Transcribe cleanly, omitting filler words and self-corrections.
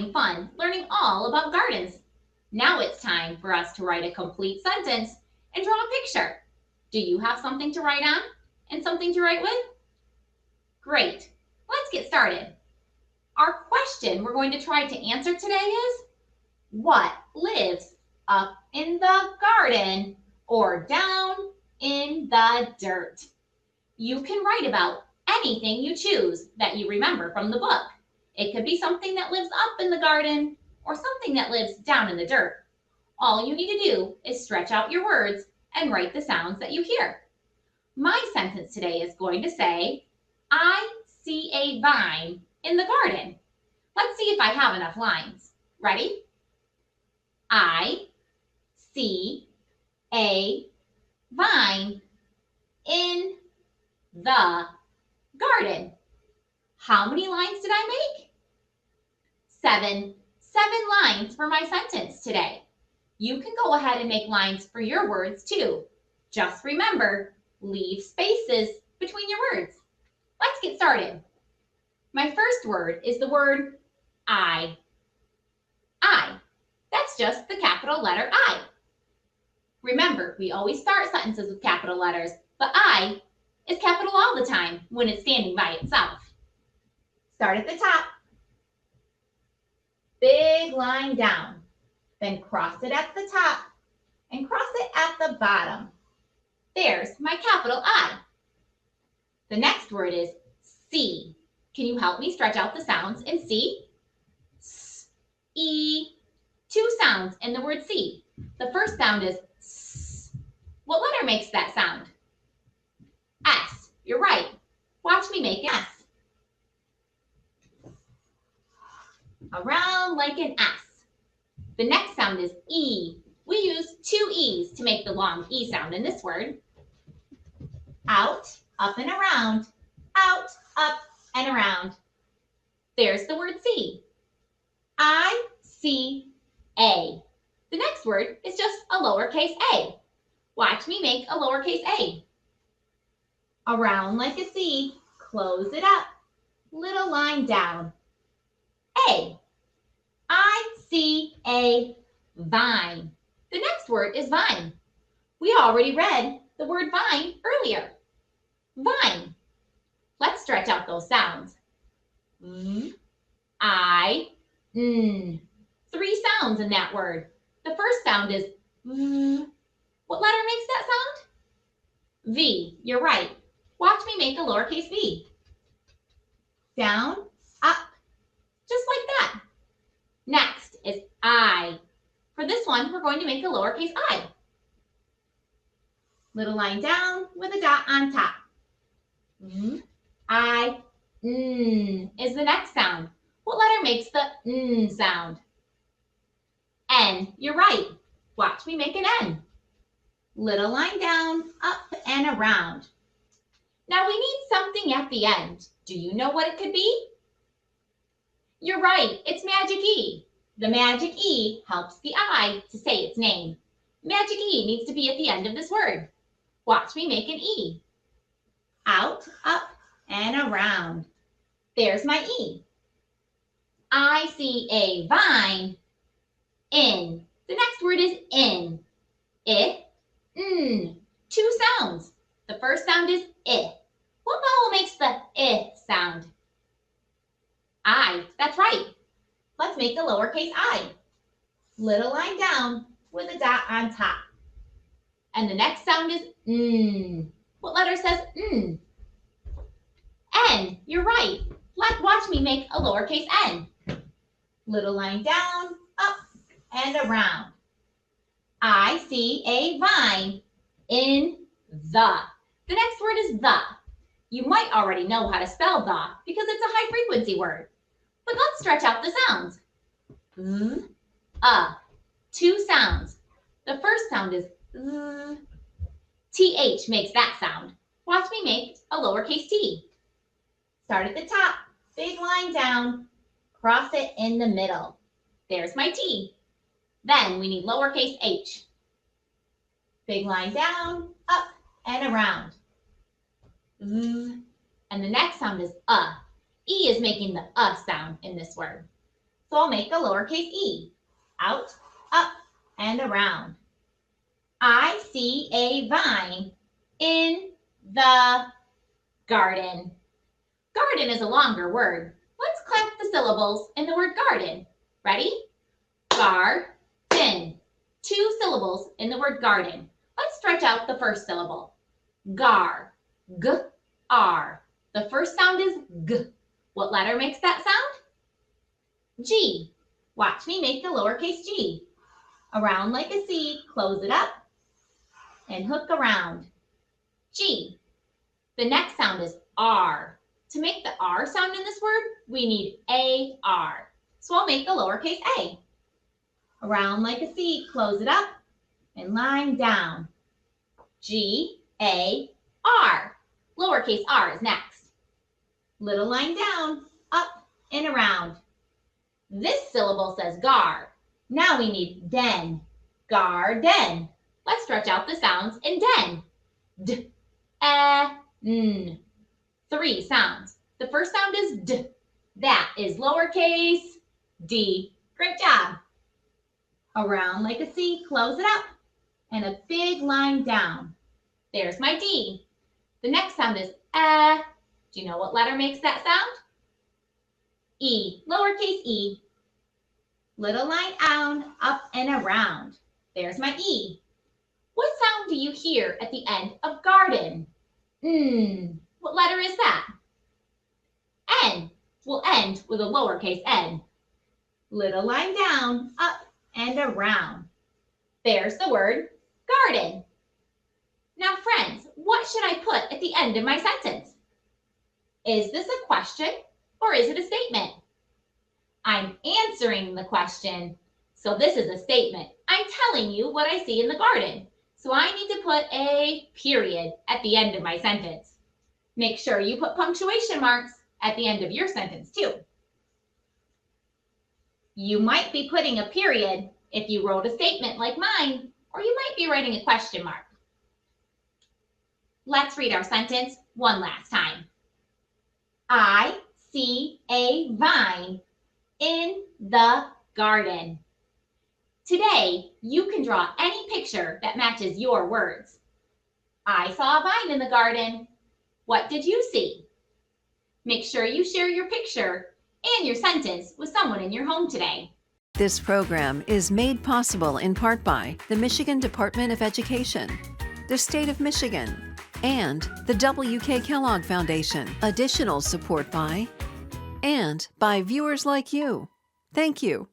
having fun learning all about gardens. Now it's time for us to write a complete sentence and draw a picture. Do you have something to write on and something to write with? Great. Let's get started. Our question we're going to try to answer today is, what lives up in the garden or down in the dirt? You can write about anything you choose that you remember from the book. It could be something that lives up in the garden or something that lives down in the dirt. All you need to do is stretch out your words and write the sounds that you hear. My sentence today is going to say, I see a vine in the garden. Let's see if I have enough lines. Ready? I see a vine in the garden. How many lines did I make? 7. 7 lines for my sentence today. You can go ahead and make lines for your words too. Just remember, leave spaces between your words. Let's get started. My first word is the word I. I. That's just the capital letter I. Remember, we always start sentences with capital letters, but I is capital all the time when it's standing by itself. Start at the top. Big line down. Then cross it at the top and cross it at the bottom. There's my capital I. The next word is see. Can you help me stretch out the sounds in see? S, E. 2 sounds in the word see. The first sound is S. What letter makes that sound? S. You're right. Watch me make an S. Around like an S. The next sound is E. We use 2 E's to make the long E sound in this word. Out, up and around. Out, up, and around. There's the word see. I see a. The next word is just a lowercase a. Watch me make a lowercase a. Around like a C, close it up. Little line down. A. I see a vine. The next word is vine. We already read the word vine earlier. Vine. Let's stretch out those sounds. V, I, N. 3 sounds in that word. The first sound is V. What letter makes that sound? V. You're right. Watch me make a lowercase v. Down, up, just like that. Next is I. For this one, we're going to make a lowercase I. Little line down with a dot on top. V, I, N is the next sound. What letter makes the N sound? N. You're right. Watch me make an N. Little line down, up and around. Now we need something at the end. Do you know what it could be? You're right. It's magic E. The magic E helps the I to say its name. Magic E needs to be at the end of this word. Watch me make an E. Out, up, and around. There's my E. I see a vine in. The next word is in. I, N. 2 sounds. The first sound is I. What vowel makes the I sound? I. That's right. Let's make a lowercase I. Little line down with a dot on top. And the next sound is N. What letter says N? N. You're right. Watch me make a lowercase n. Little line down, up, and around. I see a vine in the. The next word is the. You might already know how to spell the because it's a high frequency word. But let's stretch out the sounds. Z, 2 sounds. The first sound is z. TH makes that sound. Watch me make a lowercase t. Start at the top, big line down, cross it in the middle. There's my T. Then we need lowercase h. Big line down, up, and around. Z. And the next sound is E is making the sound in this word. So I'll make the lowercase e. Out, up, and around. I see a vine in the garden. Garden is a longer word. Let's clap the syllables in the word garden. Ready? Garden. 2 syllables in the word garden. Let's stretch out the first syllable. Gar. G-R. The first sound is G. What letter makes that sound? G. Watch me make the lowercase g. Around like a C, close it up, and hook around. G. The next sound is R. To make the R sound in this word, we need A-R. So I'll make the lowercase a. Around like a C, close it up, and line down. G-A-R. Lowercase r is next. Little line down, up and around. This syllable says gar. Now we need den. Garden. Let's stretch out the sounds in den. D, e, n. 3 sounds. The first sound is d. That is lowercase d. Great job. Around like a C, close it up, and a big line down. There's my D. The next sound is eh. Do you know what letter makes that sound? E, lowercase e. Little line down, up and around. There's my E. What sound do you hear at the end of garden? What letter is that? N. We'll end with a lowercase n. Little line down, up and around. There's the word garden. Now, friends, what should I put at the end of my sentence? Is this a question or is it a statement? I'm answering the question, so this is a statement. I'm telling you what I see in the garden, so I need to put a period at the end of my sentence. Make sure you put punctuation marks at the end of your sentence too. You might be putting a period if you wrote a statement like mine, or you might be writing a question mark. Let's read our sentence one last time. I see a vine in the garden. Today, you can draw any picture that matches your words. I saw a vine in the garden. What did you see? Make sure you share your picture and your sentence with someone in your home today. This program is made possible in part by the Michigan Department of Education, the State of Michigan, and the W.K. Kellogg Foundation. Additional support by viewers like you. Thank you.